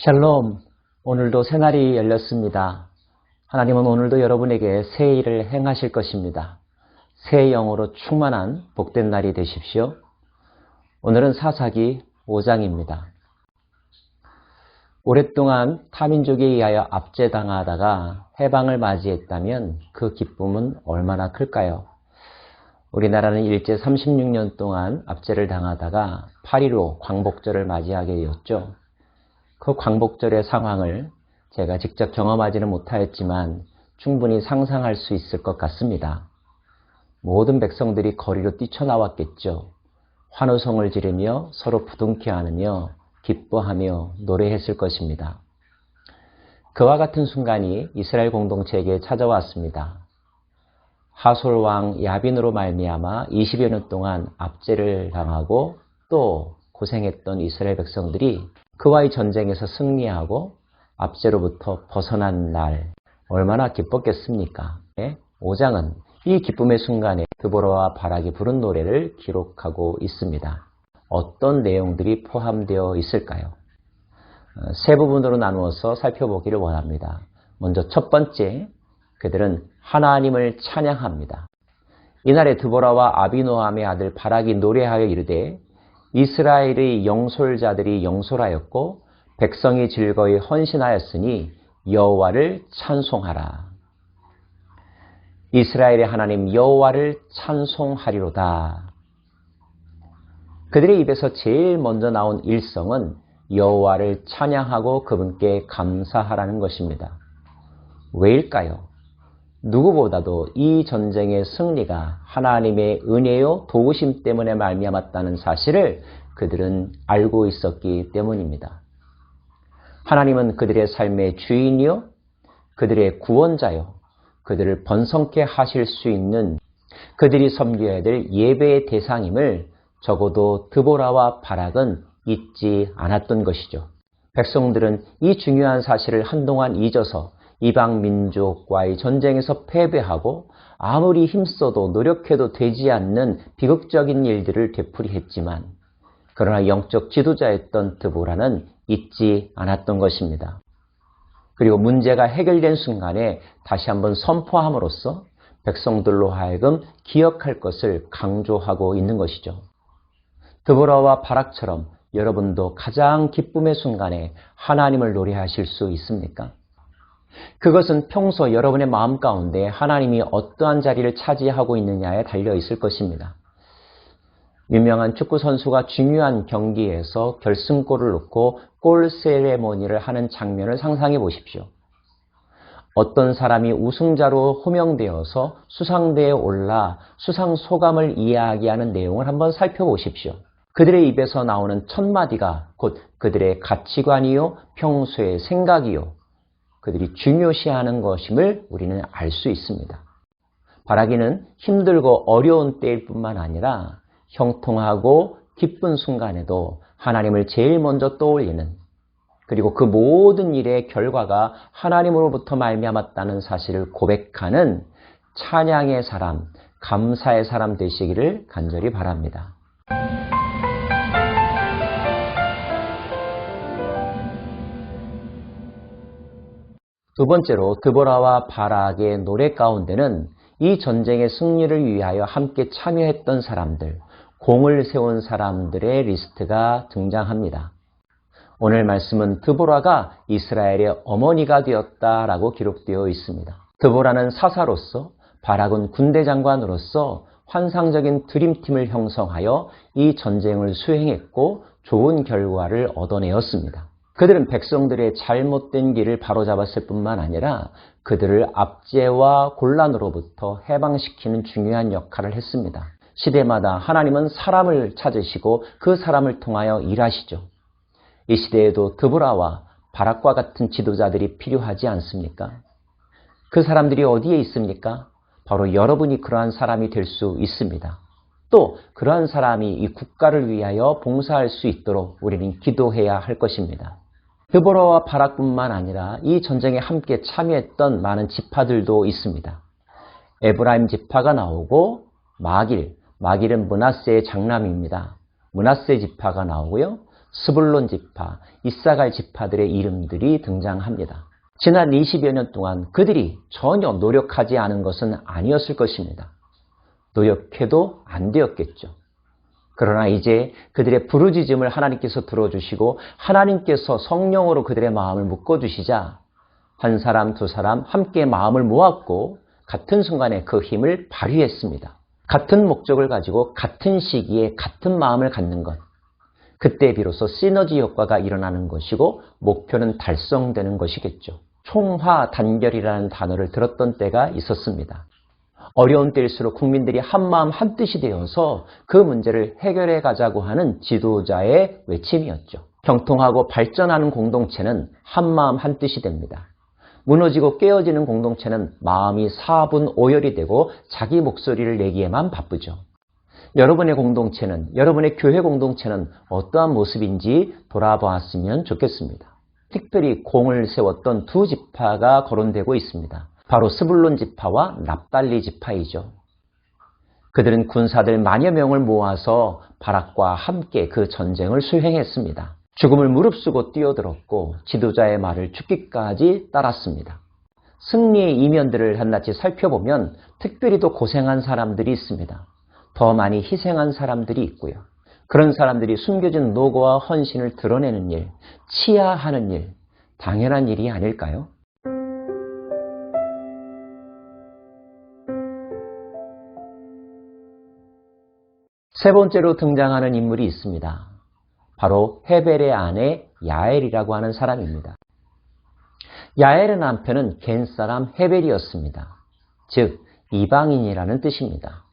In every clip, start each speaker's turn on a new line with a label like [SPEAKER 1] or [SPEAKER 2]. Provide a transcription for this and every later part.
[SPEAKER 1] 샬롬, 오늘도 새날이 열렸습니다. 하나님은 오늘도 여러분에게 새 일을 행하실 것입니다. 새 영으로 충만한 복된 날이 되십시오. 오늘은 사사기 5장입니다. 오랫동안 타민족에 의하여 압제당하다가 해방을 맞이했다면 그 기쁨은 얼마나 클까요? 우리나라는 일제 36년 동안 압제를 당하다가 8.15 광복절을 맞이하게 되었죠. 그 광복절의 상황을 제가 직접 경험하지는 못하였지만 충분히 상상할 수 있을 것 같습니다. 모든 백성들이 거리로 뛰쳐나왔겠죠. 환호성을 지르며 서로 부둥켜 안으며 기뻐하며 노래했을 것입니다. 그와 같은 순간이 이스라엘 공동체에게 찾아왔습니다. 하솔왕 야빈으로 말미암아 20여 년 동안 압제를 당하고 또 고생했던 이스라엘 백성들이 그와의 전쟁에서 승리하고 압제로부터 벗어난 날 얼마나 기뻤겠습니까? 5장은 이 기쁨의 순간에 드보라와 바락이 부른 노래를 기록하고 있습니다. 어떤 내용들이 포함되어 있을까요? 세 부분으로 나누어서 살펴보기를 원합니다. 먼저 첫 번째, 그들은 하나님을 찬양합니다. 이날에 드보라와 아비노함의 아들 바락이 노래하여 이르되 이스라엘의 영솔자들이 영솔하였고 백성이 즐거이 헌신하였으니 여호와를 찬송하라. 이스라엘의 하나님 여호와를 찬송하리로다. 그들의 입에서 제일 먼저 나온 일성은 여호와를 찬양하고 그분께 감사하라는 것입니다. 왜일까요? 누구보다도 이 전쟁의 승리가 하나님의 은혜요 도우심 때문에 말미암았다는 사실을 그들은 알고 있었기 때문입니다. 하나님은 그들의 삶의 주인이요 그들의 구원자요 그들을 번성케 하실 수 있는 그들이 섬겨야 될 예배의 대상임을 적어도 드보라와 바락은 잊지 않았던 것이죠. 백성들은 이 중요한 사실을 한동안 잊어서 이방 민족과의 전쟁에서 패배하고 아무리 힘써도 노력해도 되지 않는 비극적인 일들을 되풀이했지만 그러나 영적 지도자였던 드보라는 잊지 않았던 것입니다. 그리고 문제가 해결된 순간에 다시 한번 선포함으로써 백성들로 하여금 기억할 것을 강조하고 있는 것이죠. 드보라와 바락처럼 여러분도 가장 기쁨의 순간에 하나님을 노래하실 수 있습니까? 그것은 평소 여러분의 마음 가운데 하나님이 어떠한 자리를 차지하고 있느냐에 달려 있을 것입니다. 유명한 축구 선수가 중요한 경기에서 결승골을 넣고 골 세레모니를 하는 장면을 상상해 보십시오. 어떤 사람이 우승자로 호명되어서 수상대에 올라 수상 소감을 이야기하는 내용을 한번 살펴보십시오. 그들의 입에서 나오는 첫 마디가 곧 그들의 가치관이요 평소의 생각이요 그들이 중요시하는 것임을 우리는 알 수 있습니다. 바라기는 힘들고 어려운 때일 뿐만 아니라 형통하고 기쁜 순간에도 하나님을 제일 먼저 떠올리는 그리고 그 모든 일의 결과가 하나님으로부터 말미암았다는 사실을 고백하는 찬양의 사람, 감사의 사람 되시기를 간절히 바랍니다. 두 번째로 드보라와 바락의 노래 가운데는 이 전쟁의 승리를 위하여 함께 참여했던 사람들, 공을 세운 사람들의 리스트가 등장합니다. 오늘 말씀은 드보라가 이스라엘의 어머니가 되었다라고 기록되어 있습니다. 드보라는 사사로서 바락은 군대 장관으로서 환상적인 드림팀을 형성하여 이 전쟁을 수행했고 좋은 결과를 얻어내었습니다. 그들은 백성들의 잘못된 길을 바로잡았을 뿐만 아니라 그들을 압제와 곤란으로부터 해방시키는 중요한 역할을 했습니다. 시대마다 하나님은 사람을 찾으시고 그 사람을 통하여 일하시죠. 이 시대에도 드보라와 바락과 같은 지도자들이 필요하지 않습니까? 그 사람들이 어디에 있습니까? 바로 여러분이 그러한 사람이 될 수 있습니다. 또 그러한 사람이 이 국가를 위하여 봉사할 수 있도록 우리는 기도해야 할 것입니다. 드보라와 바락뿐만 아니라 이 전쟁에 함께 참여했던 많은 지파들도 있습니다. 에브라임 지파가 나오고 마길은 므낫세의 장남입니다. 므낫세 지파가 나오고요. 스불론 지파, 이사갈 지파들의 이름들이 등장합니다. 지난 20여 년 동안 그들이 전혀 노력하지 않은 것은 아니었을 것입니다. 노력해도 안 되었겠죠. 그러나 이제 그들의 부르짖음을 하나님께서 들어주시고 하나님께서 성령으로 그들의 마음을 묶어주시자 한 사람 두 사람 함께 마음을 모았고 같은 순간에 그 힘을 발휘했습니다. 같은 목적을 가지고 같은 시기에 같은 마음을 갖는 것. 그때 비로소 시너지 효과가 일어나는 것이고 목표는 달성되는 것이겠죠. 총화단결이라는 단어를 들었던 때가 있었습니다. 어려운 때일수록 국민들이 한마음 한뜻이 되어서 그 문제를 해결해 가자고 하는 지도자의 외침이었죠. 형통하고 발전하는 공동체는 한마음 한뜻이 됩니다. 무너지고 깨어지는 공동체는 마음이 사분오열이 되고 자기 목소리를 내기에만 바쁘죠. 여러분의 공동체는, 여러분의 교회 공동체는 어떠한 모습인지 돌아보았으면 좋겠습니다. 특별히 공을 세웠던 두 지파가 거론되고 있습니다. 바로 스불론 지파와 납달리 지파이죠. 그들은 군사들 만여 명을 모아서 바락과 함께 그 전쟁을 수행했습니다. 죽음을 무릅쓰고 뛰어들었고 지도자의 말을 죽기까지 따랐습니다. 승리의 이면들을 한낱이 살펴보면 특별히도 고생한 사람들이 있습니다. 더 많이 희생한 사람들이 있고요. 그런 사람들이 숨겨진 노고와 헌신을 드러내는 일, 치하하는 일, 당연한 일이 아닐까요? 세 번째로 등장하는 인물이 있습니다. 바로 헤벨의 아내 야엘이라고 하는 사람입니다. 야엘의 남편은 겐 사람 헤벨이었습니다. 즉 이방인이라는 뜻입니다.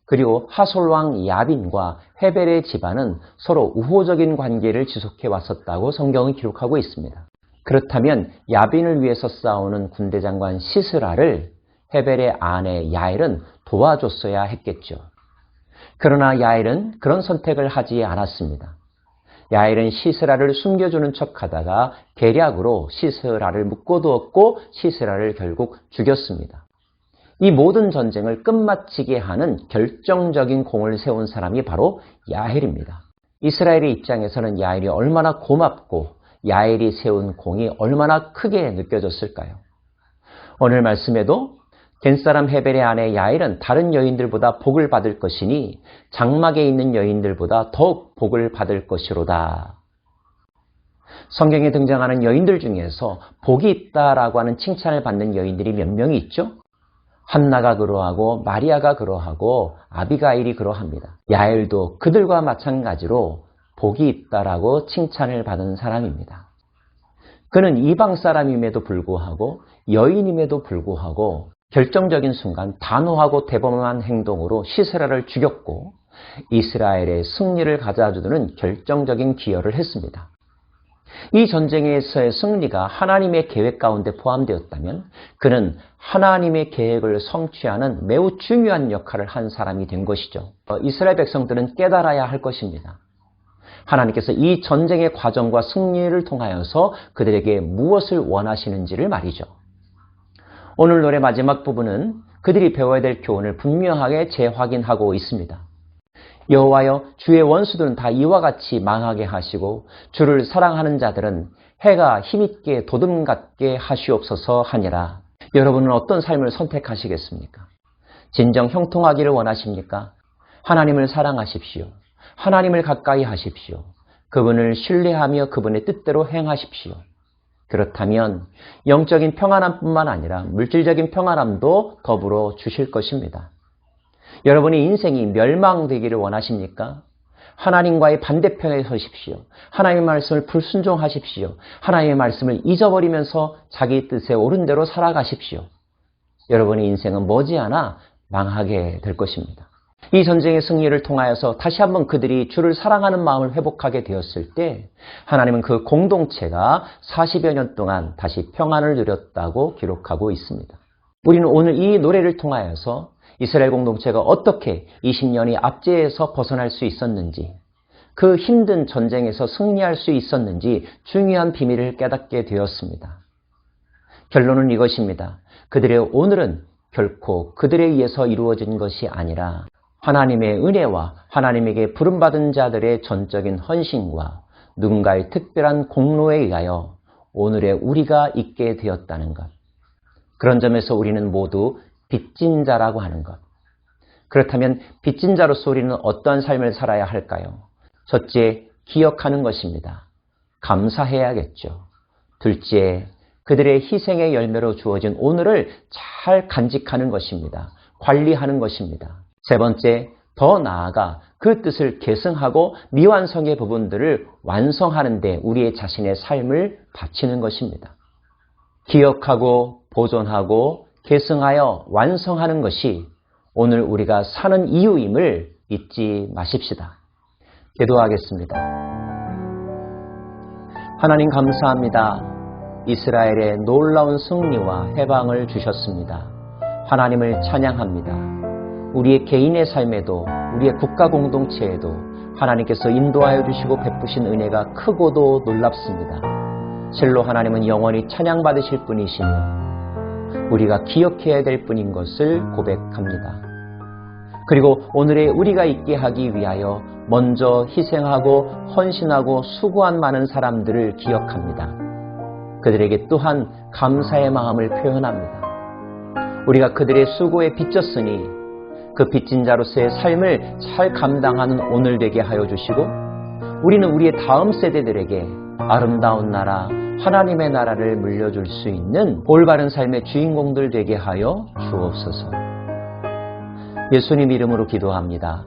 [SPEAKER 1] 그리고 하솔왕 야빈과 헤벨의 집안은 서로 우호적인 관계를 지속해 왔었다고 성경은 기록하고 있습니다. 그렇다면 야빈을 위해서 싸우는 군대 장관 시스라를 헤벨의 아내 야엘은 도와줬어야 했겠죠. 그러나 야엘은 그런 선택을 하지 않았습니다. 야엘은 시스라를 숨겨주는 척하다가 계략으로 시스라를 묶어두었고 시스라를 결국 죽였습니다. 이 모든 전쟁을 끝마치게 하는 결정적인 공을 세운 사람이 바로 야엘입니다. 이스라엘의 입장에서는 야엘이 얼마나 고맙고 야엘이 세운 공이 얼마나 크게 느껴졌을까요? 오늘 말씀에도 겐사람 헤벨의 아내 야엘은 다른 여인들보다 복을 받을 것이니 장막에 있는 여인들보다 더욱 복을 받을 것이로다. 성경에 등장하는 여인들 중에서 복이 있다라고 하는 칭찬을 받는 여인들이 몇 명이 있죠? 한나가 그러하고 마리아가 그러하고 아비가일이 그러합니다. 야엘도 그들과 마찬가지로 복이 있다라고 칭찬을 받은 사람입니다. 그는 이방 사람임에도 불구하고 여인임에도 불구하고 결정적인 순간 단호하고 대범한 행동으로 시스라를 죽였고 이스라엘의 승리를 가져다주는 결정적인 기여를 했습니다. 이 전쟁에서의 승리가 하나님의 계획 가운데 포함되었다면 그는 하나님의 계획을 성취하는 매우 중요한 역할을 한 사람이 된 것이죠. 이스라엘 백성들은 깨달아야 할 것입니다. 하나님께서 이 전쟁의 과정과 승리를 통하여서 그들에게 무엇을 원하시는지를 말이죠. 오늘 노래 마지막 부분은 그들이 배워야 될 교훈을 분명하게 재확인하고 있습니다. 여호와여, 주의 원수들은 다 이와 같이 망하게 하시고 주를 사랑하는 자들은 해가 힘있게 도둠 같게 하시옵소서 하니라. 여러분은 어떤 삶을 선택하시겠습니까? 진정 형통하기를 원하십니까? 하나님을 사랑하십시오. 하나님을 가까이 하십시오. 그분을 신뢰하며 그분의 뜻대로 행하십시오. 그렇다면 영적인 평안함뿐만 아니라 물질적인 평안함도 더불어 주실 것입니다. 여러분의 인생이 멸망되기를 원하십니까? 하나님과의 반대편에 서십시오. 하나님의 말씀을 불순종하십시오. 하나님의 말씀을 잊어버리면서 자기 뜻에 옳은 대로 살아가십시오. 여러분의 인생은 머지않아 망하게 될 것입니다. 이 전쟁의 승리를 통하여서 다시 한번 그들이 주를 사랑하는 마음을 회복하게 되었을 때 하나님은 그 공동체가 40여 년 동안 다시 평안을 누렸다고 기록하고 있습니다. 우리는 오늘 이 노래를 통하여서 이스라엘 공동체가 어떻게 20년이 압제에서 벗어날 수 있었는지, 그 힘든 전쟁에서 승리할 수 있었는지 중요한 비밀을 깨닫게 되었습니다. 결론은 이것입니다. 그들의 오늘은 결코 그들에 의해서 이루어진 것이 아니라 하나님의 은혜와 하나님에게 부름받은 자들의 전적인 헌신과 누군가의 특별한 공로에 의하여 오늘의 우리가 있게 되었다는 것. 그런 점에서 우리는 모두 빚진 자라고 하는 것. 그렇다면 빚진 자로서 우리는 어떠한 삶을 살아야 할까요? 첫째, 기억하는 것입니다. 감사해야겠죠. 둘째, 그들의 희생의 열매로 주어진 오늘을 잘 간직하는 것입니다. 관리하는 것입니다. 세 번째, 더 나아가 그 뜻을 계승하고 미완성의 부분들을 완성하는 데 우리의 자신의 삶을 바치는 것입니다. 기억하고 보존하고 계승하여 완성하는 것이 오늘 우리가 사는 이유임을 잊지 마십시다. 기도하겠습니다. 하나님 감사합니다. 이스라엘의 놀라운 승리와 해방을 주셨습니다. 하나님을 찬양합니다. 우리의 개인의 삶에도 우리의 국가 공동체에도 하나님께서 인도하여 주시고 베푸신 은혜가 크고도 놀랍습니다. 실로 하나님은 영원히 찬양받으실 분이시며 우리가 기억해야 될 분인 것을 고백합니다. 그리고 오늘의 우리가 있게 하기 위하여 먼저 희생하고 헌신하고 수고한 많은 사람들을 기억합니다. 그들에게 또한 감사의 마음을 표현합니다. 우리가 그들의 수고에 빚졌으니 그 빚진 자로서의 삶을 잘 감당하는 오늘 되게 하여 주시고 우리는 우리의 다음 세대들에게 아름다운 나라, 하나님의 나라를 물려줄 수 있는 올바른 삶의 주인공들 되게 하여 주옵소서. 예수님 이름으로 기도합니다.